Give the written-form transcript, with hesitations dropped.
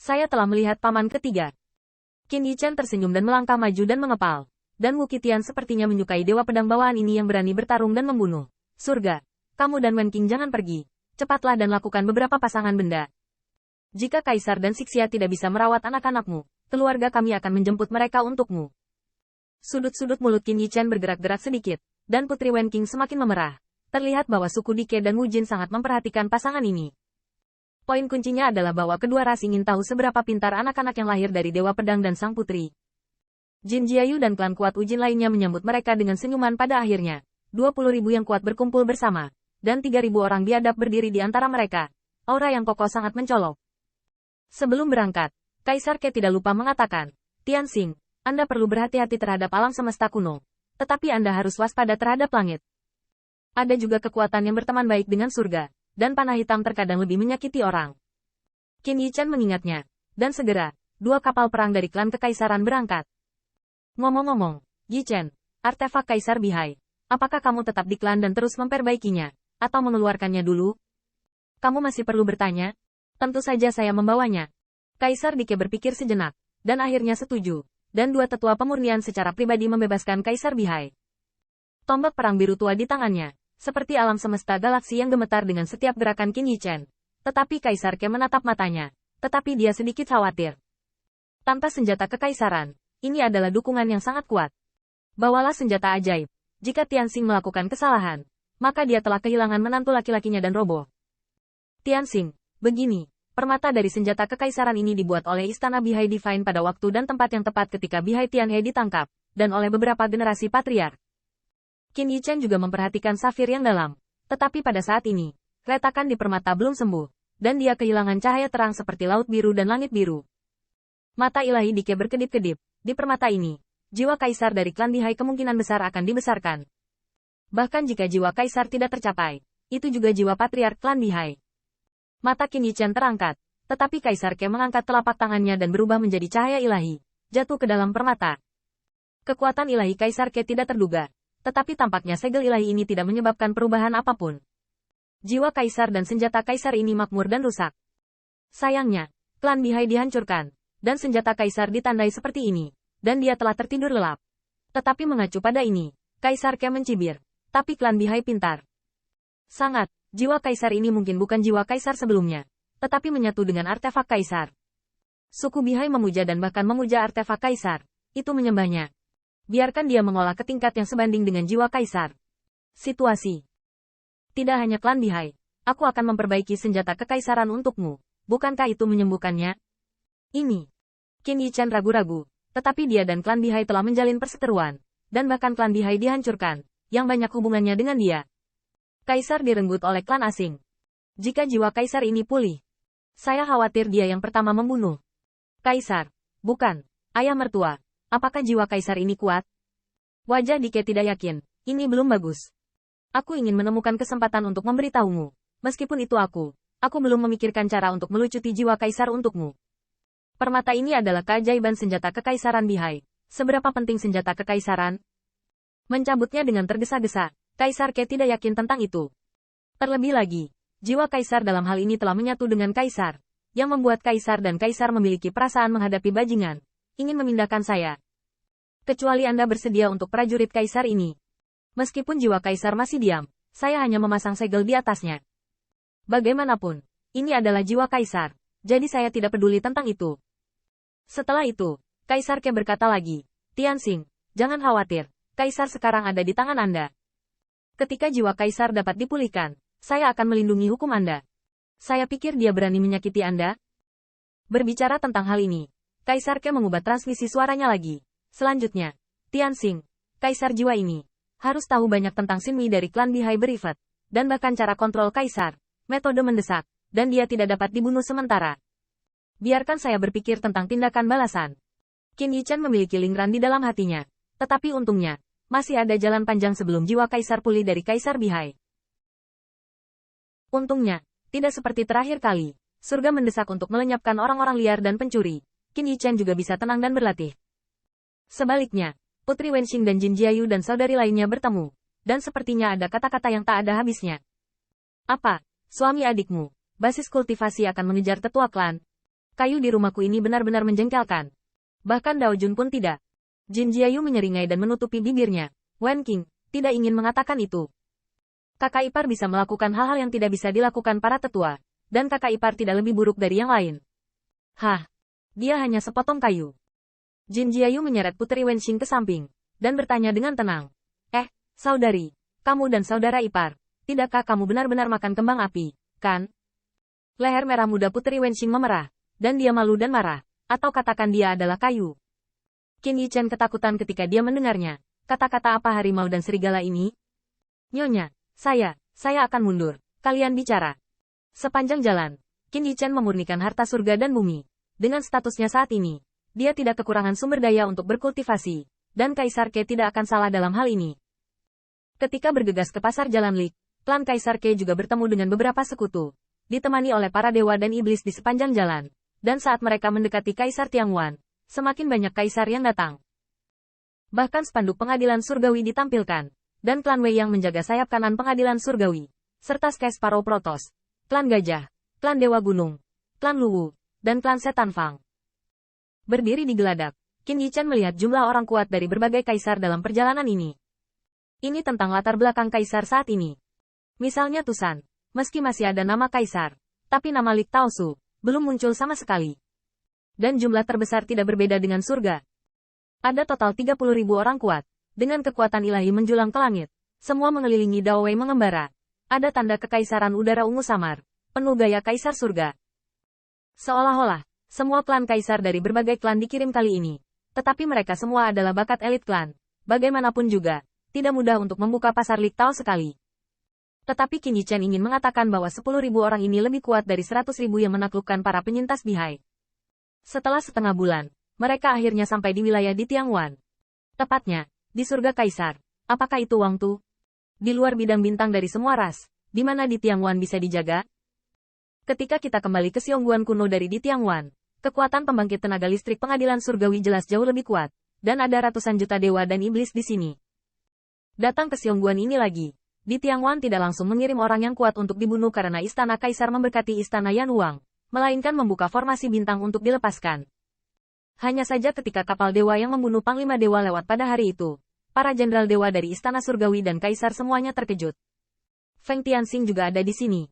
Saya telah melihat paman ketiga. Qin Yichen tersenyum dan melangkah maju dan mengepal. Dan Wu Qitian sepertinya menyukai dewa pedang bawaan ini yang berani bertarung dan membunuh. Surga, kamu dan Wen Qing jangan pergi. Cepatlah dan lakukan beberapa pasangan benda. Jika Kaisar dan Sixia tidak bisa merawat anak-anakmu, keluarga kami akan menjemput mereka untukmu. Sudut-sudut mulut Qin Yichen bergerak-gerak sedikit, dan Putri Wen Qing semakin memerah. Terlihat bahwa suku Dike dan Wu Jin sangat memperhatikan pasangan ini. Poin kuncinya adalah bahwa kedua ras ingin tahu seberapa pintar anak-anak yang lahir dari Dewa Pedang dan Sang Putri. Jin Jiayu dan klan kuat Wu Jin lainnya menyambut mereka dengan senyuman pada akhirnya. 20.000 yang kuat berkumpul bersama, dan 3.000 orang biadab berdiri di antara mereka. Aura yang kokoh sangat mencolok. Sebelum berangkat, Kaisar Ke tidak lupa mengatakan, Tianxing, Anda perlu berhati-hati terhadap alam semesta kuno. Tetapi Anda harus waspada terhadap langit. Ada juga kekuatan yang berteman baik dengan surga, dan panah hitam terkadang lebih menyakiti orang. Qin Yichen mengingatnya, dan segera, 2 kapal perang dari klan kekaisaran berangkat. Ngomong-ngomong, Yichen, artefak Kaisar Bihai, apakah kamu tetap di klan dan terus memperbaikinya, atau mengeluarkannya dulu? Kamu masih perlu bertanya? Tentu saja saya membawanya. Kaisar Dike berpikir sejenak, dan akhirnya setuju, dan 2 tetua pemurnian secara pribadi membebaskan Kaisar Bihai. Tombak perang biru tua di tangannya, seperti alam semesta galaksi yang gemetar dengan setiap gerakan Qin Yichen. Tetapi Kaisar Ke menatap matanya, tetapi dia sedikit khawatir. Tanpa senjata kekaisaran, ini adalah dukungan yang sangat kuat. Bawalah senjata ajaib. Jika Tianxing melakukan kesalahan, maka dia telah kehilangan menantu laki-lakinya dan roboh. Tianxing, begini, permata dari senjata kekaisaran ini dibuat oleh Istana Bihai Divine pada waktu dan tempat yang tepat ketika Bihai Tianhe ditangkap, dan oleh beberapa generasi patriark. Qin Yichen juga memperhatikan safir yang dalam. Tetapi pada saat ini, retakan di permata belum sembuh, dan dia kehilangan cahaya terang seperti laut biru dan langit biru. Mata ilahi Dike berkedip-kedip. Di permata ini, jiwa kaisar dari klan Bihai kemungkinan besar akan dibesarkan. Bahkan jika jiwa kaisar tidak tercapai, itu juga jiwa patriark klan Bihai. Mata Qin Yichen terangkat, tetapi Kaisar Ke mengangkat telapak tangannya dan berubah menjadi cahaya ilahi, jatuh ke dalam permata. Kekuatan ilahi Kaisar Ke tidak terduga. Tetapi tampaknya segel ilahi ini tidak menyebabkan perubahan apapun. Jiwa kaisar dan senjata kaisar ini makmur dan rusak. Sayangnya, klan Bihai dihancurkan, dan senjata kaisar ditandai seperti ini, dan dia telah tertidur lelap. Tetapi mengacu pada ini, Kaisar Ke mencibir, tapi klan Bihai pintar. Sangat, jiwa kaisar ini mungkin bukan jiwa kaisar sebelumnya, tetapi menyatu dengan artefak kaisar. Suku Bihai memuja dan bahkan memuja artefak kaisar, itu menyembahnya. Biarkan dia mengolah ke tingkat yang sebanding dengan jiwa kaisar. Situasi. Tidak hanya klan Bihai, aku akan memperbaiki senjata kekaisaran untukmu. Bukankah itu menyembuhkannya? Ini. Qin Yichen ragu-ragu, tetapi dia dan klan Bihai telah menjalin perseteruan, dan bahkan klan Bihai dihancurkan, yang banyak hubungannya dengan dia. Kaisar direnggut oleh klan asing. Jika jiwa kaisar ini pulih, saya khawatir dia yang pertama membunuh. Kaisar, bukan, ayah mertua. Apakah jiwa kaisar ini kuat? Wajah Dike tidak yakin. Ini belum bagus. Aku ingin menemukan kesempatan untuk memberitahumu. Meskipun itu aku belum memikirkan cara untuk melucuti jiwa kaisar untukmu. Permata ini adalah keajaiban senjata kekaisaran Bihai. Seberapa penting senjata kekaisaran? Mencabutnya dengan tergesa-gesa, Kaisar Ke tidak yakin tentang itu. Terlebih lagi, jiwa kaisar dalam hal ini telah menyatu dengan kaisar, yang membuat kaisar dan kaisar memiliki perasaan menghadapi bajingan. Ingin memindahkan saya. Kecuali Anda bersedia untuk prajurit kaisar ini. Meskipun jiwa kaisar masih diam, saya hanya memasang segel di atasnya. Bagaimanapun, ini adalah jiwa kaisar, jadi saya tidak peduli tentang itu. Setelah itu, Kaisar Ke berkata lagi, Tianxing, jangan khawatir, kaisar sekarang ada di tangan Anda. Ketika jiwa kaisar dapat dipulihkan, saya akan melindungi hukum Anda. Saya pikir dia berani menyakiti Anda. Berbicara tentang hal ini, Kaisar Ke mengubah transmisi suaranya lagi. Selanjutnya, Tianxing, kaisar jiwa ini, harus tahu banyak tentang Xin Mi dari klan Bihai Berifat, dan bahkan cara kontrol kaisar, metode mendesak, dan dia tidak dapat dibunuh sementara. Biarkan saya berpikir tentang tindakan balasan. Qin Yichen memiliki lingkaran di dalam hatinya, tetapi untungnya, masih ada jalan panjang sebelum jiwa kaisar pulih dari Kaisar Bihai. Untungnya, tidak seperti terakhir kali, surga mendesak untuk melenyapkan orang-orang liar dan pencuri. Qin Yichen juga bisa tenang dan berlatih. Sebaliknya, Putri Wenxing dan Jin Jiayu dan saudari lainnya bertemu, dan sepertinya ada kata-kata yang tak ada habisnya. Apa, suami adikmu, basis kultivasi akan mengejar tetua klan? Kayu di rumahku ini benar-benar menjengkelkan. Bahkan Dao Jun pun tidak. Jin Jiayu menyeringai dan menutupi bibirnya. Wen Qing, tidak ingin mengatakan itu. Kakak ipar bisa melakukan hal-hal yang tidak bisa dilakukan para tetua. Dan kakak ipar tidak lebih buruk dari yang lain. Hah, dia hanya sepotong kayu. Jin Jiayu menyeret Putri Wen Qing ke samping. Dan bertanya dengan tenang. Saudari, kamu dan saudara ipar, tidakkah kamu benar-benar makan kembang api, kan? Leher merah muda Putri Wen Qing memerah. Dan dia malu dan marah. Atau katakan dia adalah kayu. Qin Yichen ketakutan ketika dia mendengarnya. Kata-kata apa harimau dan serigala ini? Nyonya, saya akan mundur. Kalian bicara. Sepanjang jalan, Qin Yichen memurnikan harta surga dan bumi. Dengan statusnya saat ini, dia tidak kekurangan sumber daya untuk berkultivasi. Dan Kaisar Ke tidak akan salah dalam hal ini. Ketika bergegas ke pasar Jalan Lik, klan Kaisar Ke juga bertemu dengan beberapa sekutu. Ditemani oleh para dewa dan iblis di sepanjang jalan. Dan saat mereka mendekati Kaisar Tiangwan, semakin banyak kaisar yang datang. Bahkan spanduk pengadilan surgawi ditampilkan, dan klan Wei yang menjaga sayap kanan pengadilan surgawi, serta Skes Paro Protos, klan Gajah, klan Dewa Gunung, klan Luwu, dan klan Setan Fang. Berdiri di geladak, Qin Yichen melihat jumlah orang kuat dari berbagai kaisar dalam perjalanan ini. Ini tentang latar belakang kaisar saat ini. Misalnya Tusan, meski masih ada nama kaisar, tapi nama Lik Taosu belum muncul sama sekali. Dan jumlah terbesar tidak berbeda dengan surga. Ada total 30.000 orang kuat, dengan kekuatan ilahi menjulang ke langit. Semua mengelilingi Dao Wei mengembara. Ada tanda kekaisaran udara ungu samar, penuh gaya kaisar surga. Seolah-olah, semua klan kaisar dari berbagai klan dikirim kali ini. Tetapi mereka semua adalah bakat elit klan. Bagaimanapun juga, tidak mudah untuk membuka pasar Lik Tao sekali. Tetapi Qin Yichen ingin mengatakan bahwa 10.000 orang ini lebih kuat dari 100.000 yang menaklukkan para penyintas Bihai. Setelah setengah bulan, mereka akhirnya sampai di wilayah di Tiangwan. Tepatnya, di surga Kaisar. Apakah itu Wang Tu? Di luar bidang bintang dari semua ras, di mana di Tiangwan bisa dijaga? Ketika kita kembali ke Xiongguan kuno dari di Tiangwan, kekuatan pembangkit tenaga listrik pengadilan surgawi jelas jauh lebih kuat, dan ada ratusan juta dewa dan iblis di sini. Datang ke Xiongguan ini lagi. Di Tiangwan tidak langsung mengirim orang yang kuat untuk dibunuh karena istana kaisar memberkati istana Yan Huang, melainkan membuka formasi bintang untuk dilepaskan. Hanya saja ketika kapal dewa yang membunuh Panglima Dewa lewat pada hari itu, para jenderal dewa dari istana surgawi dan kaisar semuanya terkejut. Feng Tianxing juga ada di sini.